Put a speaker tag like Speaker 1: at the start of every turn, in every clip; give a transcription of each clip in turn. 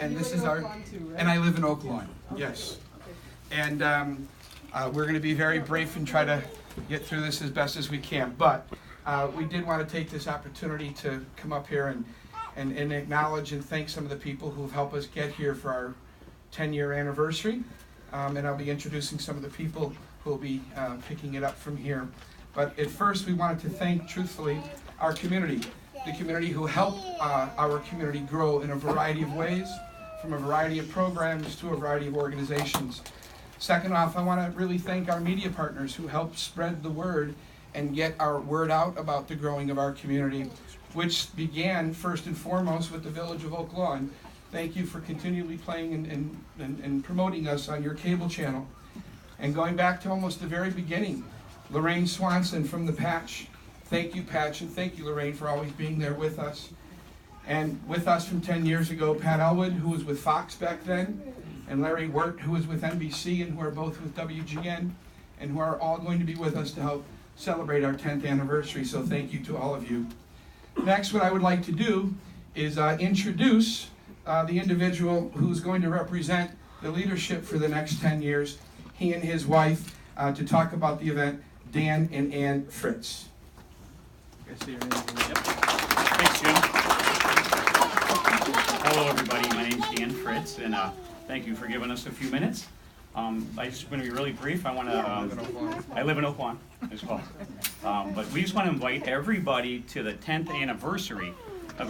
Speaker 1: And this is our, and I live in Oak Lawn, yes. And we're going to be very brief and try to get through this as best as we can. But we did want to take this opportunity to come up here and acknowledge and thank some of the people who have helped us get here for our 10-year anniversary. And I'll be introducing some of the people who will be picking it up from here. But at first, we wanted to thank, truthfully, our community. The community who helped our community grow in a variety of ways, from a variety of programs to a variety of organizations. Second off, I want to really thank our media partners who helped spread the word and get our word out about the growing of our community, which began first and foremost with the Village of Oak Lawn. Thank you for continually playing and promoting us on your cable channel. And going back to almost the very beginning, Lorraine Swanson from the Patch. Thank you, Patch, and thank you, Lorraine, for always being there with us. And with us from 10 years ago, Pat Elwood, who was with Fox back then, and Larry Wirt, who was with NBC, and who are both with WGN, and who are all going to be with us to help celebrate our 10th anniversary. So thank you to all of you. Next, what I would like to do is introduce the individual who's going to represent the leadership for the next 10 years, he and his wife, to talk about the event, Dan and Ann Fritz.
Speaker 2: Thanks, Jim. Hello, everybody. My name's Dan Fritz, and thank you for giving us a few minutes. I'm just going to be really brief. I live in Oak Lawn as well. But we just want to invite everybody to the 10th anniversary of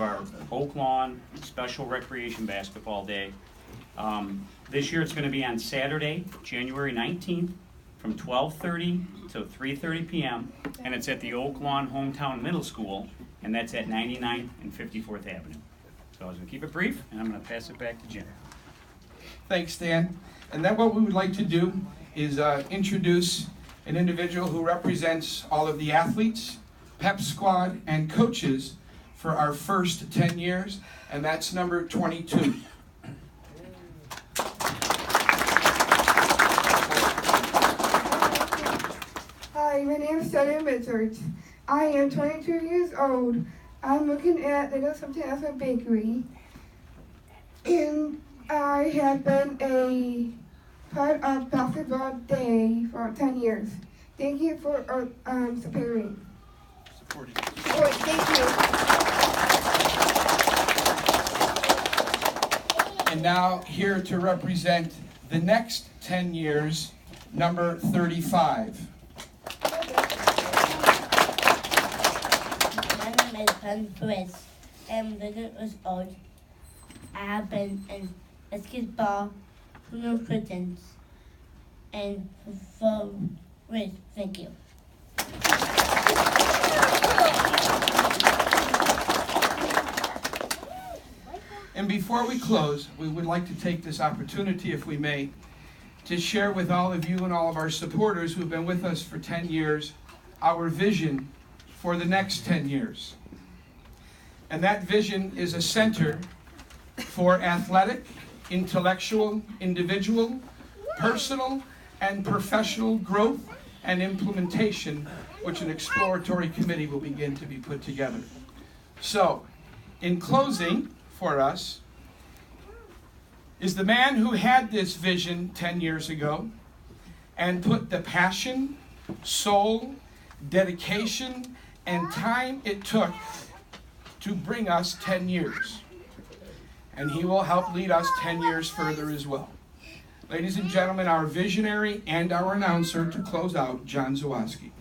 Speaker 2: our Oak Lawn Special Recreation Basketball Day. This year it's going to be on Saturday, January 19th, from 12:30 to 3:30 p.m. and it's at the Oak Lawn Hometown Middle School, and that's at 99th and 54th Avenue. So I was going to keep it brief, and I'm going to pass it back to Jim.
Speaker 1: Thanks, Dan. And then what we would like to do is introduce an individual who represents all of the athletes, pep squad, and coaches for our first 10 years, and that's number 22.
Speaker 3: Hi, my name is Sarah Richards. I am 22 years old. I'm working at Little Something Else Bakery. And I have been a part of Basketball Day for 10 years. Thank you for supporting. Thank
Speaker 1: you. And now here to represent the next 10 years, number 35.
Speaker 4: Fritz. I'm 11 years old. I have been in basketball for Christians and for Rich. Thank you.
Speaker 1: And before we close, we would like to take this opportunity, if we may, to share with all of you and all of our supporters who've been with us for 10 years, our vision for the next 10 years. And that vision is a center for athletic, intellectual, individual, personal, and professional growth and implementation, which an exploratory committee will begin to be put together. So, in closing for us, is the man who had this vision 10 years ago and put the passion, soul, dedication, and time it took to bring us 10 years. And he will help lead us 10 years further as well. Ladies and gentlemen, our visionary and our announcer to close out, John Zawoski.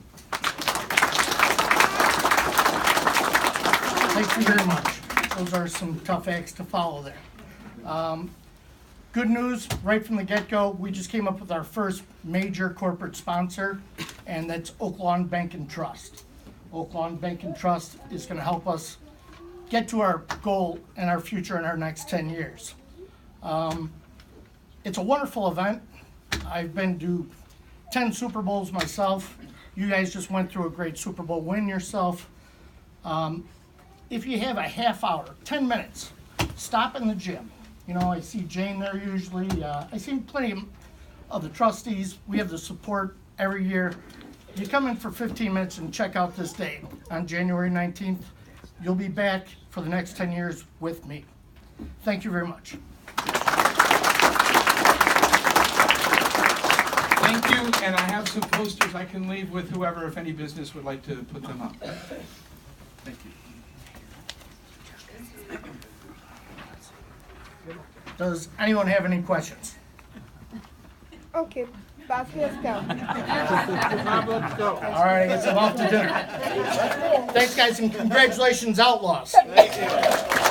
Speaker 5: Thank you very much. Those are some tough acts to follow there. Good news, right from the get-go, we just came up with our first major corporate sponsor, and that's Oak Lawn Bank and Trust. Oak Lawn Bank and Trust is going to help us get to our goal and our future in our next 10 years. It's a wonderful event. I've been to 10 Super Bowls myself. You guys just went through a great Super Bowl win yourself. If you have a half hour, 10 minutes, stop in the gym. You know, I see Jane there usually. I see plenty of the trustees. We have the support every year. You come in for 15 minutes and check out this day on January 19th. You'll be back for the next 10 years with me. Thank you very much.
Speaker 1: Thank you, and I have some posters I can leave with whoever, if any business would like to put them up. Thank you.
Speaker 5: Does anyone have any questions?
Speaker 3: Okay, Bob, let's go.
Speaker 5: All right, it's about to dinner. Thanks, guys, and congratulations, Outlaws.
Speaker 1: Thank you.